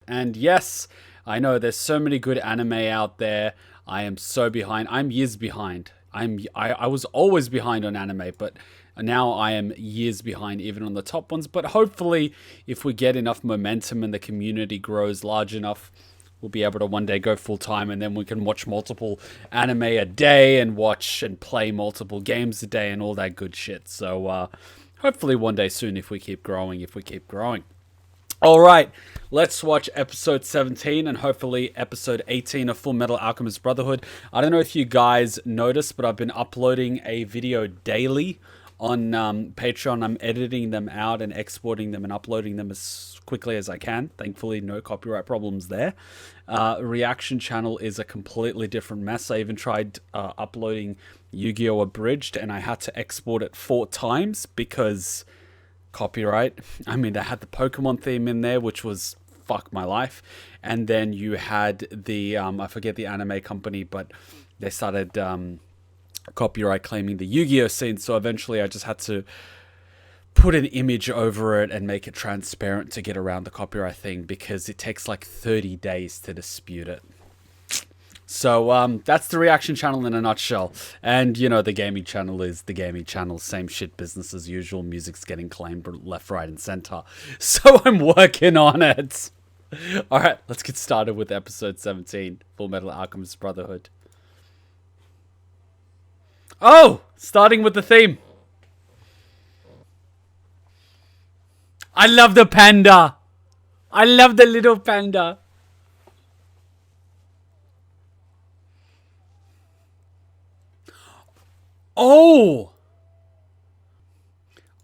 And yes, I know there's so many good anime out there. I am so behind. I'm years behind. I was always behind on anime, but now I am years behind even on the top ones. But hopefully, if we get enough momentum and the community grows large enough, we'll be able to one day go full time, and then we can watch multiple anime a day and watch and play multiple games a day and all that good shit. So hopefully one day soon, if we keep growing. All right, let's watch episode 17 and hopefully episode 18 of Fullmetal Alchemist Brotherhood. I don't know if you guys noticed, but I've been uploading a video daily on Patreon. I'm editing them out and exporting them and uploading them as quickly as I can. Thankfully, no copyright problems there. Reaction channel is a completely different mess. I even tried uploading Yu-Gi-Oh! Abridged, and I had to export it 4 times because copyright. I mean, they had the Pokemon theme in there, which was fuck my life. And then you had the, I forget the anime company, but they started copyright claiming the Yu-Gi-Oh! Scene. So eventually I just had to put an image over it and make it transparent to get around the copyright thing, because it takes like 30 days to dispute it. So that's the reaction channel in a nutshell. And, you know, the gaming channel is the gaming channel. Same shit, business as usual. Music's getting claimed left, right, and center. So I'm working on it. All right, let's get started with episode 17, Fullmetal Alchemist Brotherhood. Oh, starting with the theme. I love the panda. I love the little panda. Oh!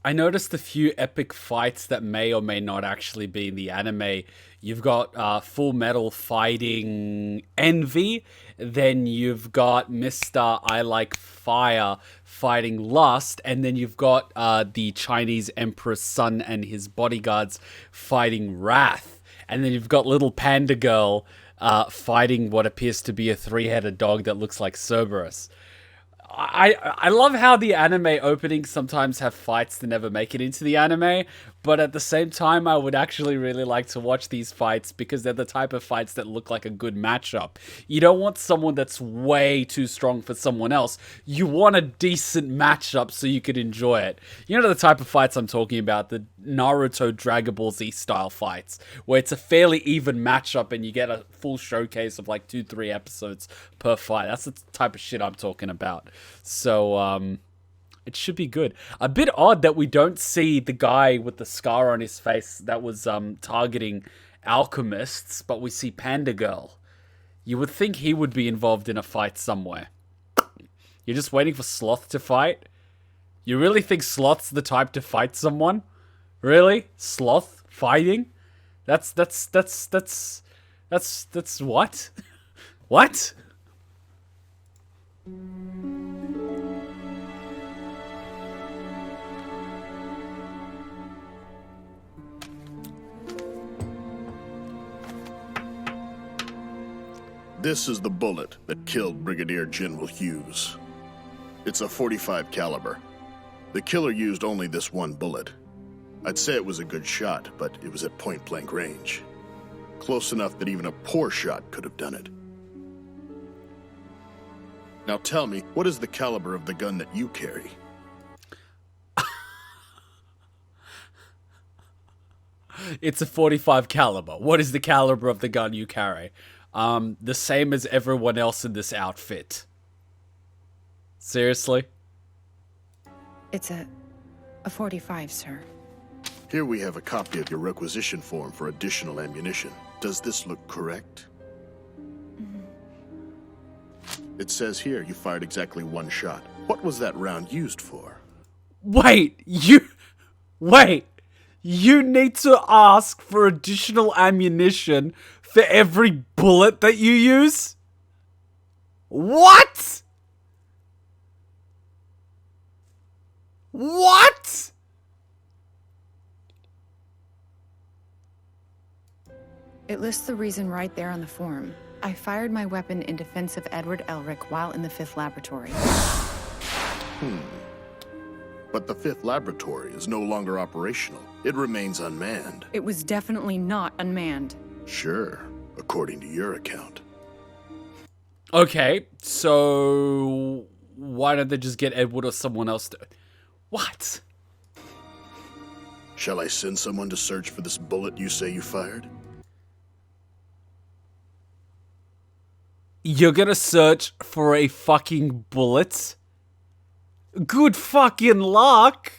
I noticed a few epic fights that may or may not actually be in the anime. You've got Full Metal fighting Envy. Then you've got Mr. I Like Fire fighting Lust. And then you've got the Chinese Emperor's son and his bodyguards fighting Wrath. And then you've got Little Panda Girl fighting what appears to be a 3-headed dog that looks like Cerberus. I love how the anime openings sometimes have fights that never make it into the anime, but at the same time, I would actually really like to watch these fights because they're the type of fights that look like a good matchup. You don't want someone that's way too strong for someone else. You want a decent matchup so you could enjoy it. You know the type of fights I'm talking about, the Naruto Dragon Ball Z style fights, where it's a fairly even matchup and you get a full showcase of like 2-3 episodes per fight. That's the type of shit I'm talking about. So, it should be good. A bit odd that we don't see the guy with the scar on his face that was targeting alchemists, but we see Panda Girl. You would think he would be involved in a fight somewhere. You're just waiting for Sloth to fight? You really think Sloth's the type to fight someone? Really? Sloth fighting? That's what? What? This is the bullet that killed Brigadier General Hughes. It's a .45 caliber. The killer used only this one bullet. I'd say it was a good shot, but it was at point-blank range. Close enough that even a poor shot could have done it. Now tell me, what is the caliber of the gun that you carry? It's a .45 caliber. What is the caliber of the gun you carry? The same as everyone else in this outfit. Seriously? It's a .45, sir. Here we have a copy of your requisition form for additional ammunition. Does this look correct? It says here you fired exactly 1 shot. What was that round used for? Wait, you need to ask for additional ammunition for every bullet that you use? What? What? It lists the reason right there on the form. I fired my weapon in defense of Edward Elric while in the 5th laboratory. But the 5th laboratory is no longer operational. It remains unmanned. It was definitely not unmanned. Sure, according to your account. Okay, so why don't they just get Edward or someone else to... What? Shall I send someone to search for this bullet you say you fired? You're gonna search for a fucking bullet? Good fucking luck!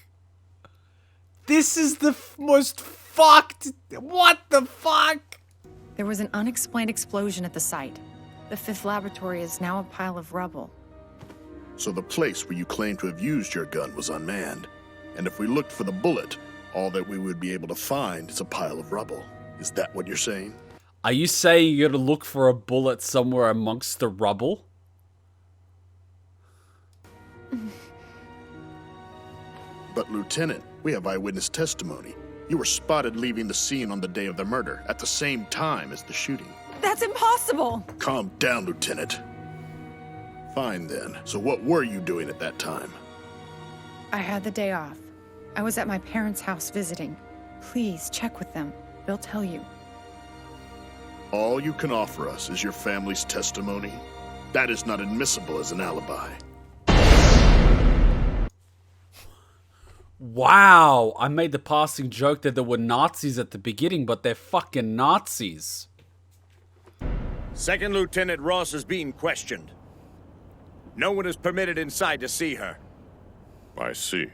This is the most fucked... What the fuck? There was an unexplained explosion at the site. The fifth laboratory is now a pile of rubble. So the place where you claim to have used your gun was unmanned. And if we looked for the bullet, all that we would be able to find is a pile of rubble. Is that what you're saying? Are you saying you're gonna look for a bullet somewhere amongst the rubble? But Lieutenant, we have eyewitness testimony. You were spotted leaving the scene on the day of the murder, at the same time as the shooting. That's impossible! Calm down, Lieutenant. Fine then. So what were you doing at that time? I had the day off. I was at my parents' house visiting. Please check with them. They'll tell you. All you can offer us is your family's testimony? That is not admissible as an alibi. Wow, I made the passing joke that there were Nazis at the beginning, but they're fucking Nazis. Second Lieutenant Ross is being questioned. No one is permitted inside to see her. I see.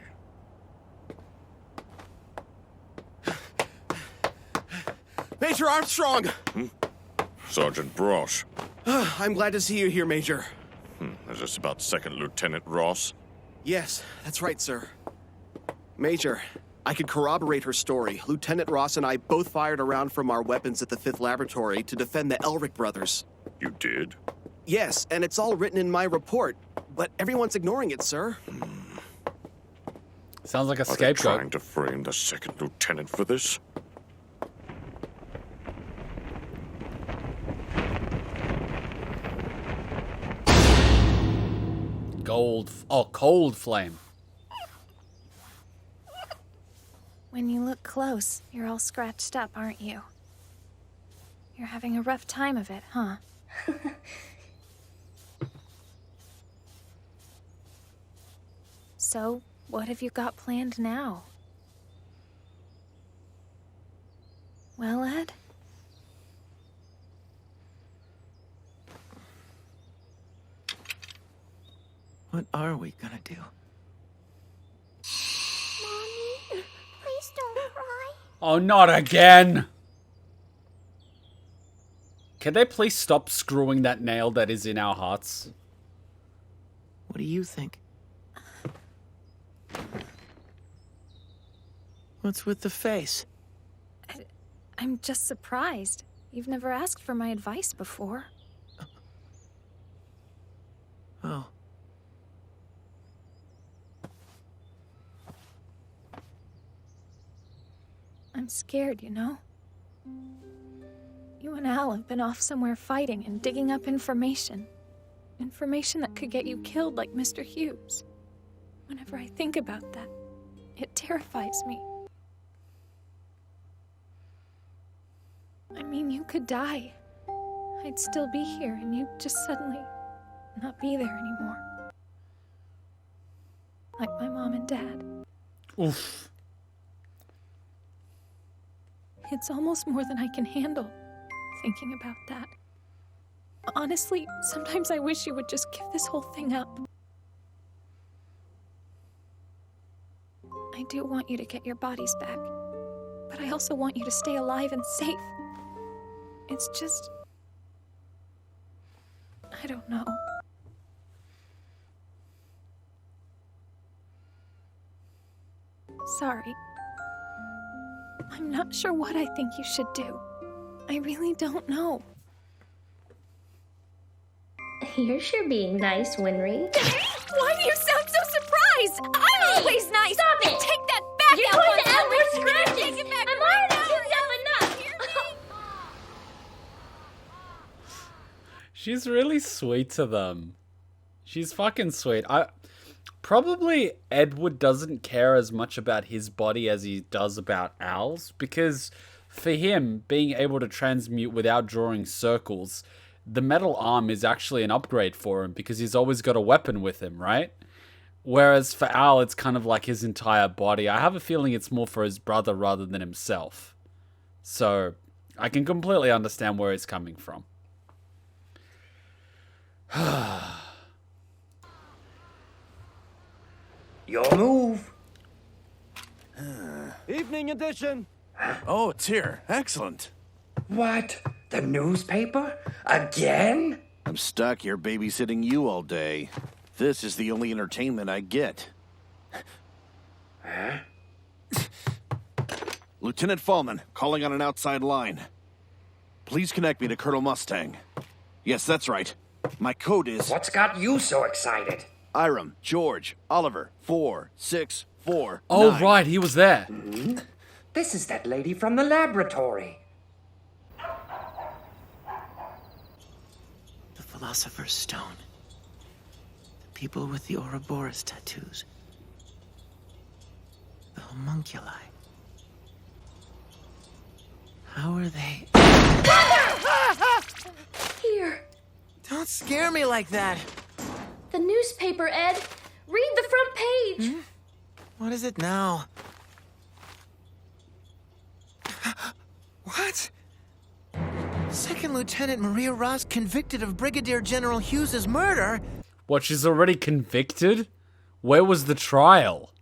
Major Armstrong! Sergeant Brosh. I'm glad to see you here, Major. Is this about Second Lieutenant Ross? Yes, that's right, sir. Major, I can corroborate her story. Lieutenant Ross and I both fired a round from our weapons at the fifth laboratory to defend the Elric brothers. You did? Yes, and it's all written in my report, but everyone's ignoring it, sir. Sounds like a Are they scapegoat. trying to frame the Second Lieutenant for this? Cold flame. When you look close, you're all scratched up, aren't you? You're having a rough time of it, huh? So, what have you got planned now? Well, Ed? What are we gonna do? Mommy, please don't cry. Oh, not again! Can they please stop screwing that nail that is in our hearts? What do you think? What's with the face? I'm just surprised. You've never asked for my advice before. Oh. I'm scared, you know? You and Al have been off somewhere fighting and digging up information. Information that could get you killed like Mr. Hughes. Whenever I think about that, it terrifies me. I mean, you could die. I'd still be here, and you'd just suddenly not be there anymore. Like my mom and dad. Oof. It's almost more than I can handle, thinking about that. Honestly, sometimes I wish you would just give this whole thing up. I do want you to get your bodies back, but I also want you to stay alive and safe. It's just... I don't know. Sorry. I'm not sure what I think you should do. I really don't know. You're sure being nice, Winry. Why do you sound so surprised? I'm always nice! Stop it! Take that back! You're out going to add once more already. scratches! Take it back I'm right already now. used up enough! She's really sweet to them. She's fucking sweet. Probably Edward doesn't care as much about his body as he does about Al's, because for him, being able to transmute without drawing circles, the metal arm is actually an upgrade for him because he's always got a weapon with him, right? Whereas for Al, it's kind of like his entire body. I have a feeling it's more for his brother rather than himself. So I can completely understand where he's coming from. Your move. Evening edition. Oh, it's here. Excellent. What? The newspaper? Again? I'm stuck here babysitting you all day. This is the only entertainment I get. Huh? Lieutenant Fallman, calling on an outside line. Please connect me to Colonel Mustang. Yes, that's right. My code is... What's got you so excited? Iram, George, Oliver, 464. Oh, right, he was there. Hmm? This is that lady from the laboratory. The Philosopher's Stone. The people with the Ouroboros tattoos. The homunculi. How are they? Here. Don't scare me like that. The newspaper, Ed. Read the front page. What is it now? What? Second Lieutenant Maria Ross convicted of Brigadier General Hughes' murder? What, she's already convicted? Where was the trial?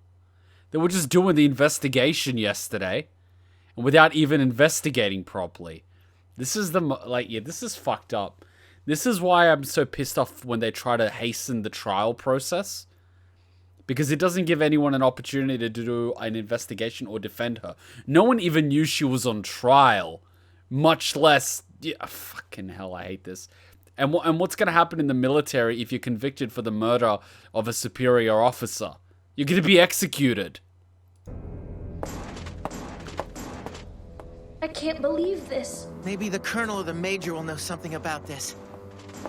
They were just doing the investigation yesterday. And without even investigating properly. This is this is fucked up. This is why I'm so pissed off when they try to hasten the trial process. Because it doesn't give anyone an opportunity to do an investigation or defend her. No one even knew she was on trial. Much less... Yeah, fucking hell, I hate this. And what's going to happen in the military if you're convicted for the murder of a superior officer? You're going to be executed. I can't believe this. Maybe the Colonel or the Major will know something about this.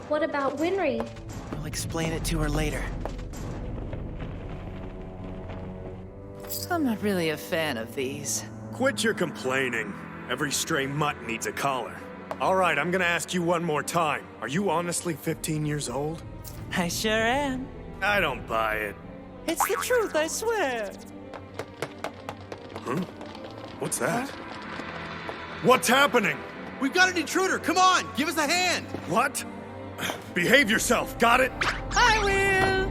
What about Winry? I'll explain it to her later. I'm not really a fan of these. Quit your complaining. Every stray mutt needs a collar. All right, I'm gonna ask you one more time. Are you honestly 15 years old? I sure am. I don't buy it. It's the truth, I swear. Huh? What's that? What's happening? We've got an intruder. Come on, give us a hand. What? Behave yourself, got it? I will.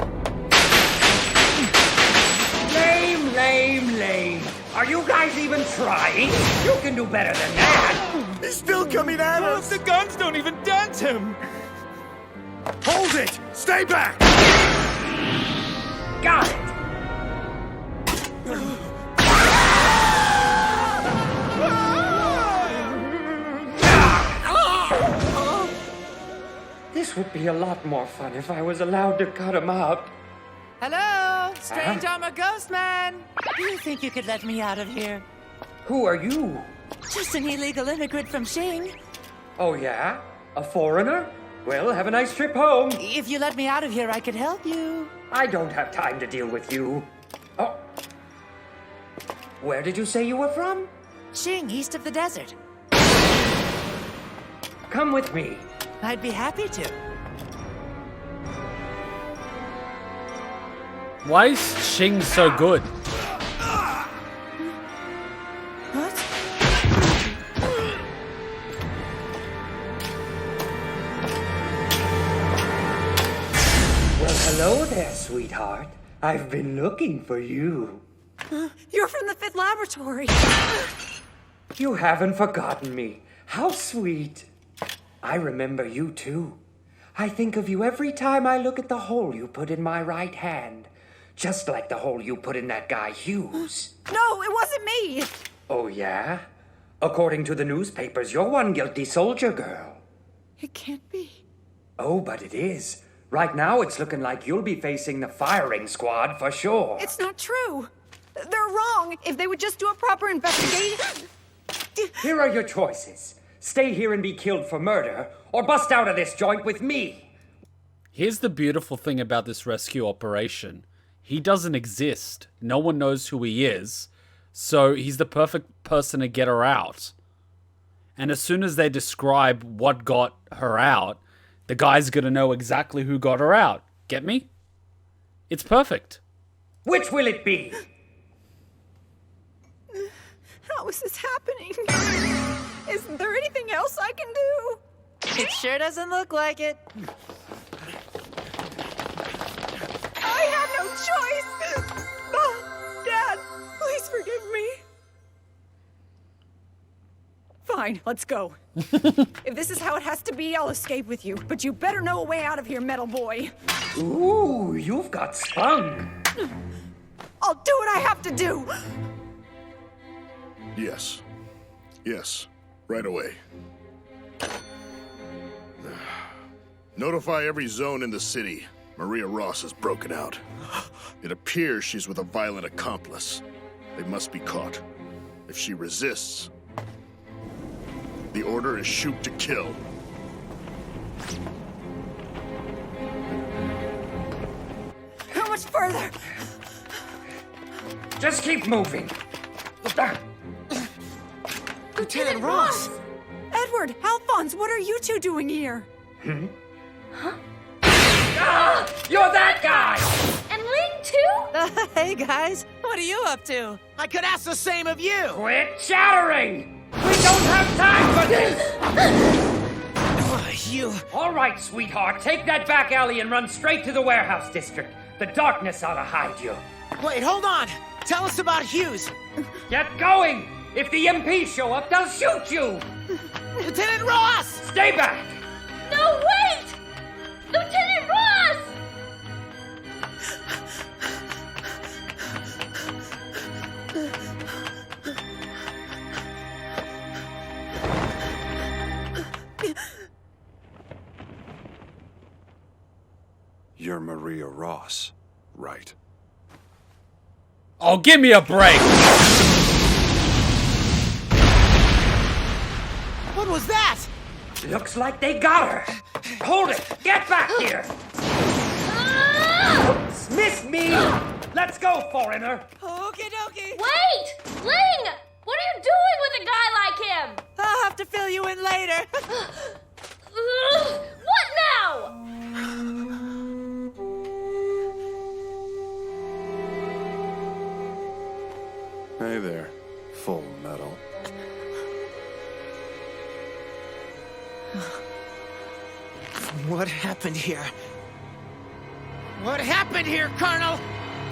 Lame, lame, lame. Are you guys even trying? You can do better than that. He's still coming at us. The guns don't even dent him. Hold it! Stay back! Got it. This would be a lot more fun if I was allowed to cut him up. Hello? Strange armor ghost man. Do you think you could let me out of here? Who are you? Just an illegal immigrant from Xing. Oh, yeah? A foreigner? Well, have a nice trip home. If you let me out of here, I could help you. I don't have time to deal with you. Oh. Where did you say you were from? Xing, east of the desert. Come with me. I'd be happy to. Why is Xing so good? What? Well, hello there, sweetheart. I've been looking for you. You're from the 5th Laboratory. You haven't forgotten me. How sweet. I remember you, too. I think of you every time I look at the hole you put in my right hand. Just like the hole you put in that guy Hughes. No, it wasn't me. Oh, yeah? According to the newspapers, you're one guilty soldier girl. It can't be. Oh, but it is. Right now, it's looking like you'll be facing the firing squad for sure. It's not true. They're wrong. If they would just do a proper investigation... Here are your choices. Stay here and be killed for murder, or bust out of this joint with me. Here's the beautiful thing about this rescue operation. He doesn't exist. No one knows who he is. So he's the perfect person to get her out. And as soon as they describe what got her out, the guy's going to know exactly who got her out. Get me? It's perfect. Which will it be? How is this happening? Isn't there anything else I can do? It sure doesn't look like it. I have no choice! Mom, Dad, please forgive me. Fine, let's go. If this is how it has to be, I'll escape with you. But you better know a way out of here, metal boy. Ooh, you've got spunk. I'll do what I have to do. Yes. Yes. Right away. Notify every zone in the city. Maria Ross has broken out. It appears she's with a violent accomplice. They must be caught. If she resists, the order is shoot to kill. How much further? Just keep moving. Lieutenant Ross! Edward, Alphonse, what are you two doing here? Ah, you're that guy! And Ling too? Hey guys, what are you up to? I could ask the same of you! Quit chattering! We don't have time for this! You... All right, sweetheart, take that back alley and run straight to the warehouse district. The darkness ought to hide you. Wait, hold on! Tell us about Hughes! Get going! If the MPs show up, they'll shoot you! Lieutenant Ross! Stay back! No, wait! Lieutenant Ross! You're Maria Ross, right? Oh, give me a break! What was that? Looks like they got her. Hold it! Get back here! Miss me! Let's go, foreigner! Okie dokie! Wait! Ling! What are you doing with a guy like him? I'll have to fill you in later. What now? Hey there, Full Metal. What happened here? What happened here, Colonel?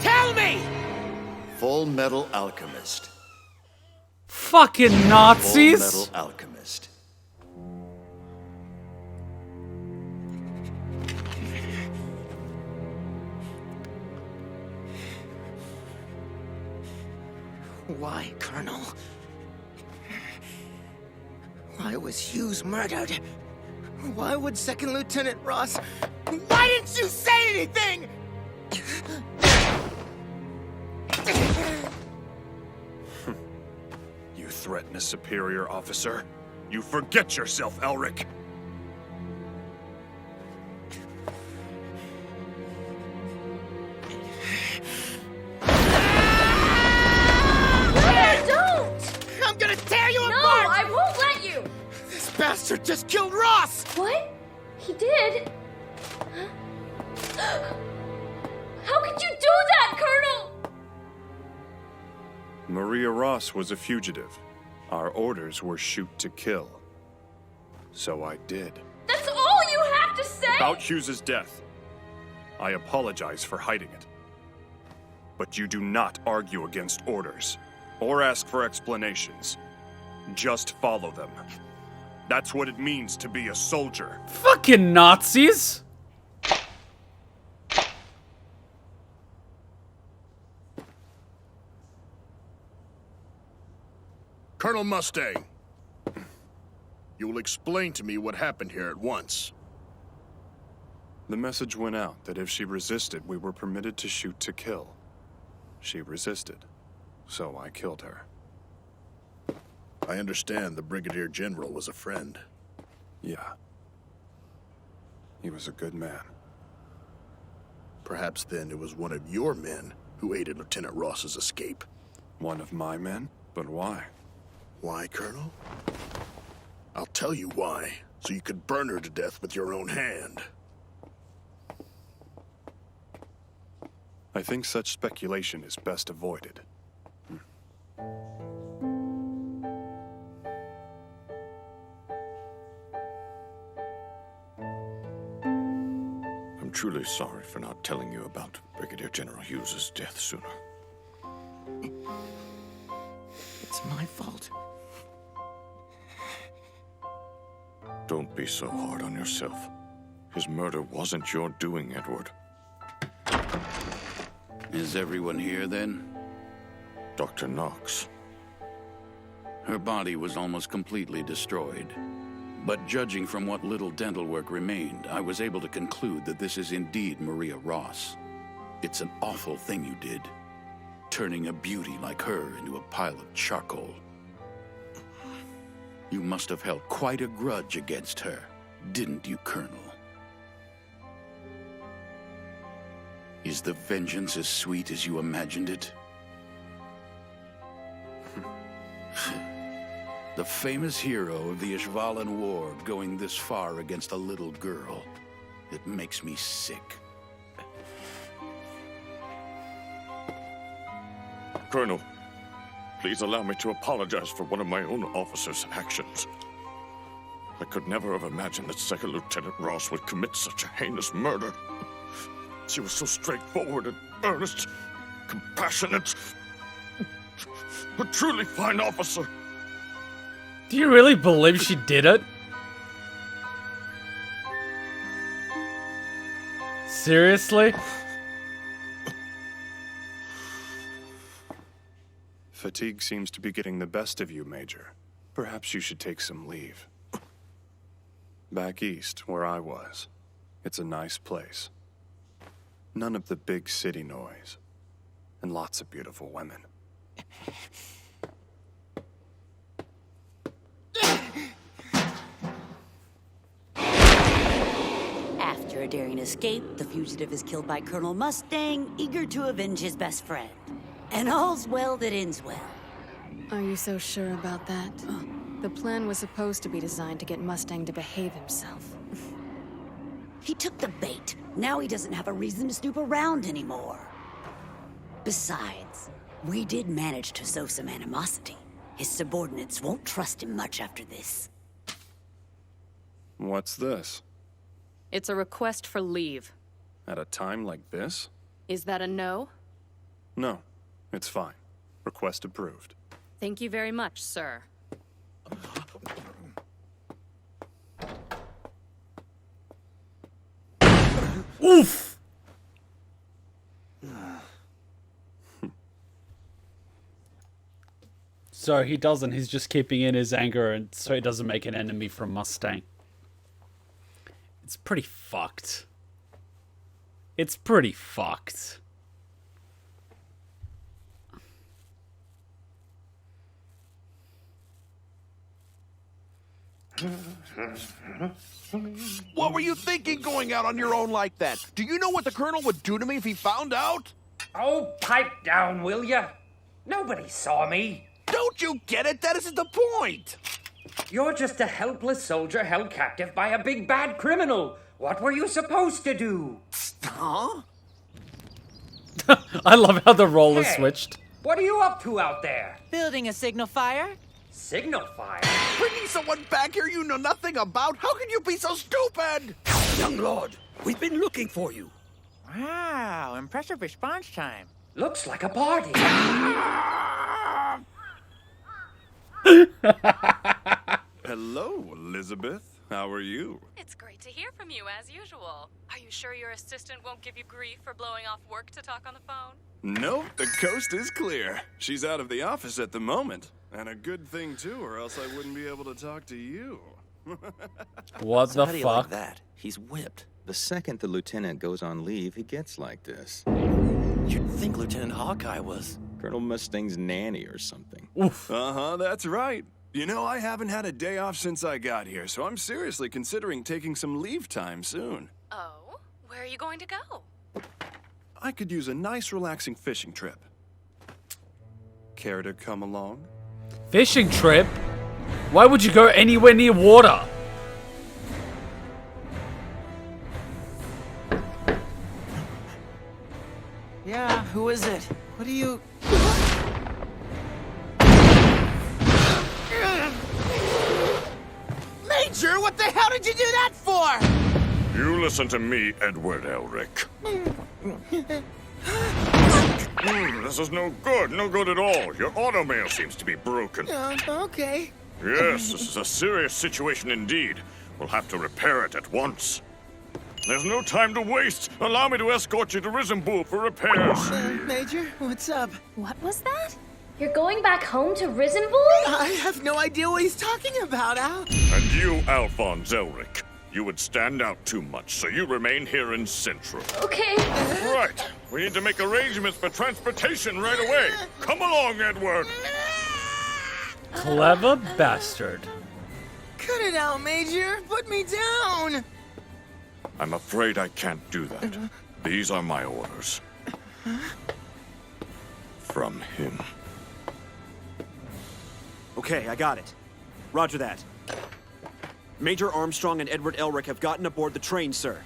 Tell me! Fullmetal Alchemist. Fucking Nazis! Fullmetal Alchemist. Why, Colonel? Why was Hughes murdered? Why would Second Lieutenant Ross... Why didn't you say anything?! You threaten a superior officer? You forget yourself, Elric! I'm gonna tear you No, apart! I won't let you! This bastard just killed Ross! What? He did? How could you do that, Colonel? Maria Ross was a fugitive. Our orders were shoot to kill. So I did. That's all you have to say? About Hughes' death. I apologize for hiding it. But you do not argue against orders, or ask for explanations. Just follow them. That's what it means to be a soldier. Fucking Nazis! Colonel Mustang, you will explain to me what happened here at once. The message went out that if she resisted, we were permitted to shoot to kill. She resisted, so I killed her. I understand the Brigadier General was a friend. Yeah. He was a good man. Perhaps then it was one of your men who aided Lieutenant Ross's escape. One of my men? But why? Why, Colonel? I'll tell you why, so you could burn her to death with your own hand. I think such speculation is best avoided. I'm truly sorry for not telling you about Brigadier General Hughes' death sooner. It's my fault. Don't be so hard on yourself. His murder wasn't your doing, Edward. Is everyone here, then? Dr. Knox. Her body was almost completely destroyed. But judging from what little dental work remained, I was able to conclude that this is indeed Maria Ross. It's an awful thing you did, turning a beauty like her into a pile of charcoal. You must have held quite a grudge against her, didn't you, Colonel? Is the vengeance as sweet as you imagined it? The famous hero of the Ishvalan War going this far against a little girl. It makes me sick. Colonel, please allow me to apologize for one of my own officer's actions. I could never have imagined that Second Lieutenant Ross would commit such a heinous murder. She was so straightforward and earnest, compassionate, a truly fine officer. Do you really believe she did it? Seriously? Fatigue seems to be getting the best of you, Major. Perhaps you should take some leave. Back east, where I was. It's a nice place. None of the big city noise. And lots of beautiful women. After a daring escape, the fugitive is killed by Colonel Mustang, eager to avenge his best friend. And all's well that ends well. Are you so sure about that? The plan was supposed to be designed to get Mustang to behave himself. He took the bait. Now he doesn't have a reason to snoop around anymore. Besides, we did manage to sow some animosity. His subordinates won't trust him much after this. What's this? It's a request for leave. At a time like this? Is that a no? No, it's fine. Request approved. Thank you very much, sir. Oof! So he doesn't, he's just keeping in his anger and so he doesn't make an enemy from Mustang. It's pretty fucked. It's pretty fucked. What were you thinking going out on your own like that? Do you know what the Colonel would do to me if he found out? Oh, pipe down, will ya? Nobody saw me. Don't you get it? That isn't the point. You're just a helpless soldier held captive by a big bad criminal. What were you supposed to do? Huh? I love how the role is Hey, switched. What are you up to out there? Building a signal fire? Signal fire? Bringing someone back here you know nothing about? How can you be so stupid? Young Lord, we've been looking for you. Wow, impressive response time. Looks like a party. Hello, Elizabeth. How are you? It's great to hear from you, as usual. Are you sure your assistant won't give you grief for blowing off work to talk on the phone? Nope, the coast is clear. She's out of the office at the moment. And a good thing, too, or else I wouldn't be able to talk to you. What So the how do you like fuck? that? He's whipped. The second the lieutenant goes on leave, he gets like this. You'd think Lieutenant Hawkeye was Colonel Mustang's nanny or something. Uh-huh, that's right. You know, I haven't had a day off since I got here, so I'm seriously considering taking some leave time soon. Oh? Where are you going to go? I could use a nice, relaxing fishing trip. Care to come along? Fishing trip? Why would you go anywhere near water? Yeah, who is it? What do you... Major, what the hell did you do that for? You listen to me, Edward Elric. This is no good. No good at all. Your automail seems to be broken. Okay. Yes, this is a serious situation indeed. We'll have to repair it at once. There's no time to waste. Allow me to escort you to Risenbull for repairs. Major, what's up? What was that? You're going back home to Risenbull? I have no idea what he's talking about, Al. And you, Alphonse Elric. You would stand out too much, so you remain here in Central. Okay. Right. We need to make arrangements for transportation right away. Come along, Edward. Clever bastard. Cut it out, Major. Put me down. I'm afraid I can't do that. These are my orders. From him. Okay, I got it. Roger that. Major Armstrong and Edward Elric have gotten aboard the train, sir.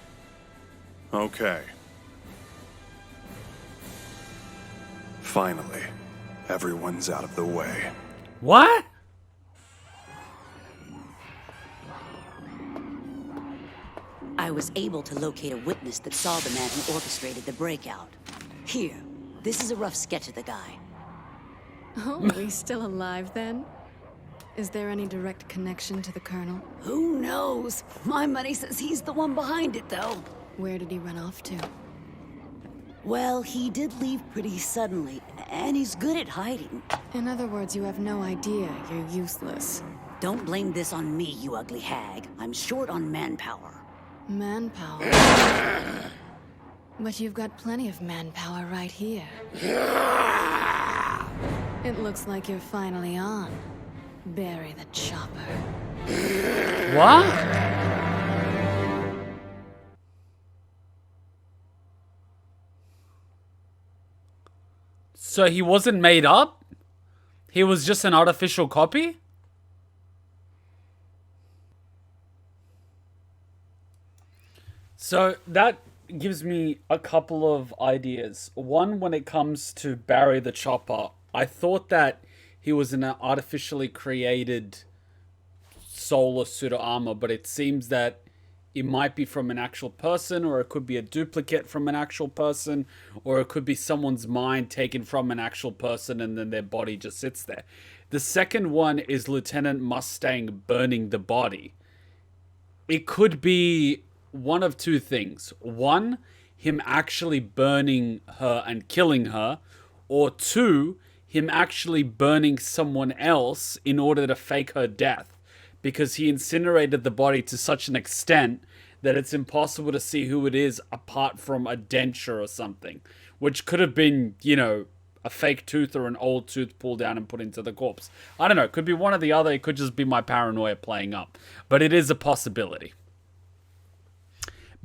Okay. Finally, everyone's out of the way. What? I was able to locate a witness that saw the man who orchestrated the breakout. Here, this is a rough sketch of the guy. Oh, he's still alive then? Is there any direct connection to the Colonel? Who knows? My money says he's the one behind it, though. Where did he run off to? Well, he did leave pretty suddenly, and he's good at hiding. In other words, you have no idea. You're useless. Don't blame this on me, you ugly hag. I'm short on manpower. Manpower? But you've got plenty of manpower right here. It looks like you're finally on. Bury the chopper. What? So he wasn't made up? He was just an artificial copy? So that gives me a couple of ideas. One, when it comes to Barry the Chopper, I thought that he was an artificially created soul or suit of armor, but it seems that it might be from an actual person, or it could be a duplicate from an actual person, or it could be someone's mind taken from an actual person and then their body just sits there. The second one is Lieutenant Mustang burning the body. It could be one of two things. One, him actually burning her and killing her, or two, him actually burning someone else in order to fake her death, because he incinerated the body to such an extent that it's impossible to see who it is apart from a denture or something, which could have been, you know, a fake tooth or an old tooth pulled down and put into the corpse. I don't know. It could be one or the other. It could just be my paranoia playing up, but it is a possibility.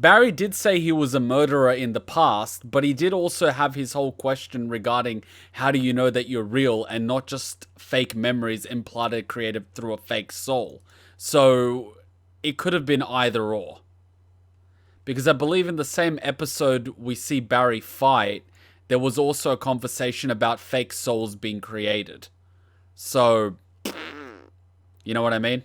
Barry did say he was a murderer in the past, but he did also have his whole question regarding how do you know that you're real and not just fake memories implanted created through a fake soul. So it could have been either or. Because I believe in the same episode we see Barry fight, there was also a conversation about fake souls being created. So, you know what I mean?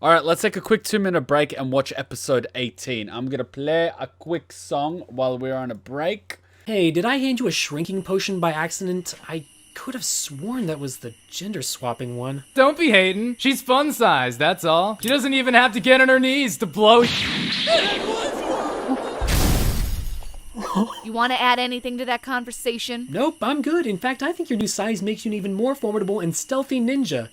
Alright, let's take a quick 2-minute break and watch episode 18. I'm gonna play a quick song while we're on a break. Hey, did I hand you a shrinking potion by accident? I could have sworn that was the gender swapping one. Don't be hating. She's fun size, that's all. She doesn't even have to get on her knees to blow. You want to add anything to that conversation? Nope, I'm good. In fact, I think your new size makes you an even more formidable and stealthy ninja.